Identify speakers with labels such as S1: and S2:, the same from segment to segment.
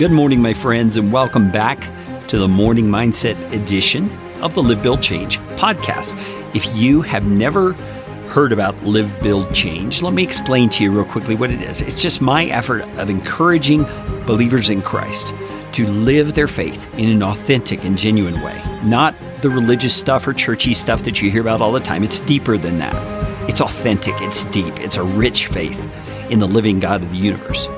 S1: Good morning, my friends, and welcome back to the Morning Mindset edition of the Live, Build, Change podcast. If you have never heard about Live, Build, Change, let me explain to you real quickly what it is. It's just my effort of encouraging believers in Christ to live their faith in an authentic and genuine way, not the religious stuff or churchy stuff that you hear about all the time. It's deeper than that. It's authentic. It's deep. It's a rich faith in the living God of the universe.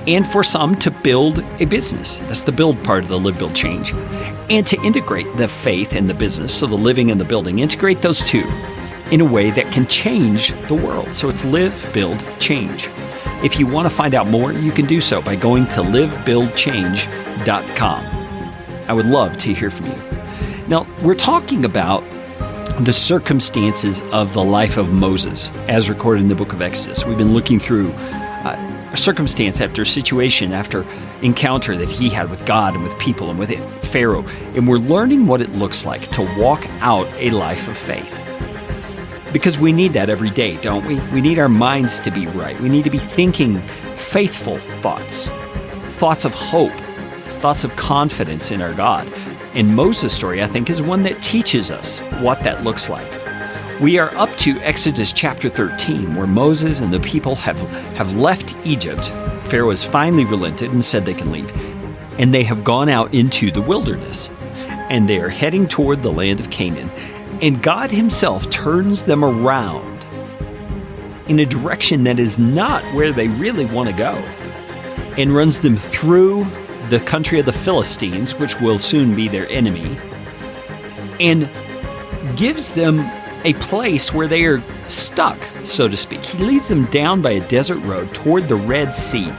S1: And for some, to build a business. That's the build part of the Live, Build, Change. And to integrate the faith and the business, so the living and the building, integrate those two in a way that can change the world. So it's Live, Build, Change. If you want to find out more, you can do so by going to livebuildchange.com. I would love to hear from you. Now, we're talking about the circumstances of the life of Moses as recorded in the book of Exodus. We've been looking through circumstance after situation after encounter that he had with God and with people and with Pharaoh. And we're learning what it looks like to walk out a life of faith. Because we need that every day, don't we? We need our minds to be right. We need to be thinking faithful thoughts of hope, thoughts of confidence in our God. And Moses' story, I think, is one that teaches us what that looks like. We are up to Exodus chapter 13, where Moses and the people have left Egypt. Pharaoh has finally relented and said they can leave. And they have gone out into the wilderness. And they are heading toward the land of Canaan. And God himself turns them around in a direction that is not where they really want to go. And runs them through the country of the Philistines, which will soon be their enemy. And gives them a place where they are stuck, so to speak. He leads them down by a desert road toward the Red Sea.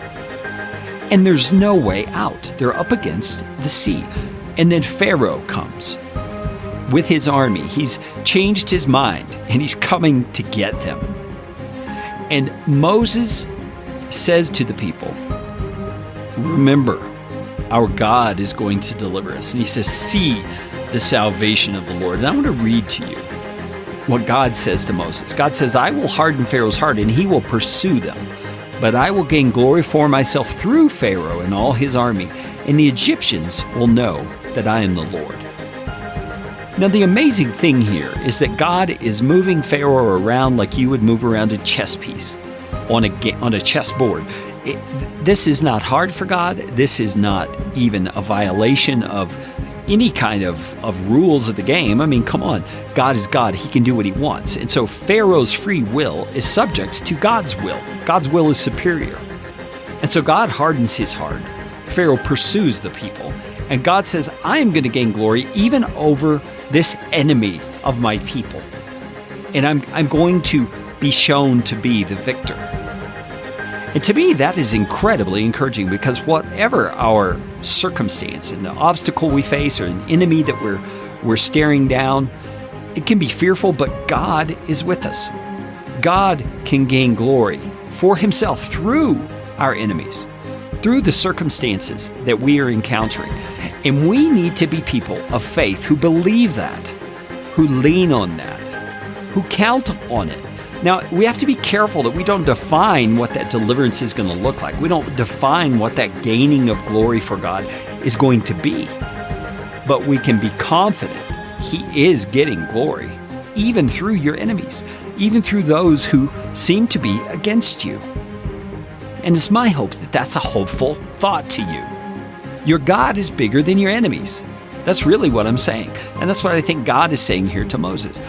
S1: And there's no way out. They're up against the sea. And then Pharaoh comes with his army. He's changed his mind, and he's coming to get them. And Moses says to the people, remember, our God is going to deliver us. And he says, see the salvation of the Lord. And I want to read to you what God says to Moses. God says, I will harden Pharaoh's heart, and he will pursue them. But I will gain glory for myself through Pharaoh and all his army, and the Egyptians will know that I am the Lord. Now, the amazing thing here is that God is moving Pharaoh around like you would move around a chess piece on a chessboard. This is not hard for God. This is not even a violation of any kind of rules of the game. I mean, come on. God is God. He can do what he wants. And so Pharaoh's free will is subject to God's will. God's will is superior. And so God hardens his heart. Pharaoh pursues the people. And God says, I am going to gain glory even over this enemy of my people. And I'm going to be shown to be the victor. And to me, that is incredibly encouraging, because whatever our circumstance and the obstacle we face or an enemy that we're staring down, it can be fearful, but God is with us. God can gain glory for himself through our enemies, through the circumstances that we are encountering. And we need to be people of faith who believe that, who lean on that, who count on it. Now, we have to be careful that we don't define what that deliverance is going to look like. We don't define what that gaining of glory for God is going to be. But we can be confident he is getting glory, even through your enemies, even through those who seem to be against you. And it's my hope that that's a hopeful thought to you. Your God is bigger than your enemies. That's really what I'm saying. And that's what I think God is saying here to Moses.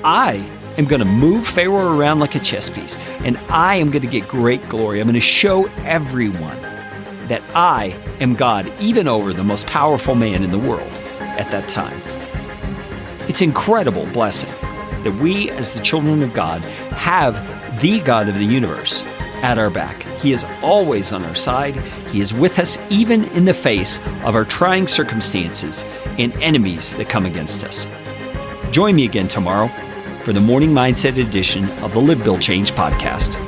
S1: I am going to move Pharaoh around like a chess piece, and I am going to get great glory. I'm going to show everyone that I am God, even over the most powerful man in the world at that time. It's an incredible blessing that we, as the children of God, have the God of the universe at our back. He is always on our side. He is with us even in the face of our trying circumstances and enemies that come against us. Join me again tomorrow for the Morning Mindset edition of the Live, Build, Change podcast.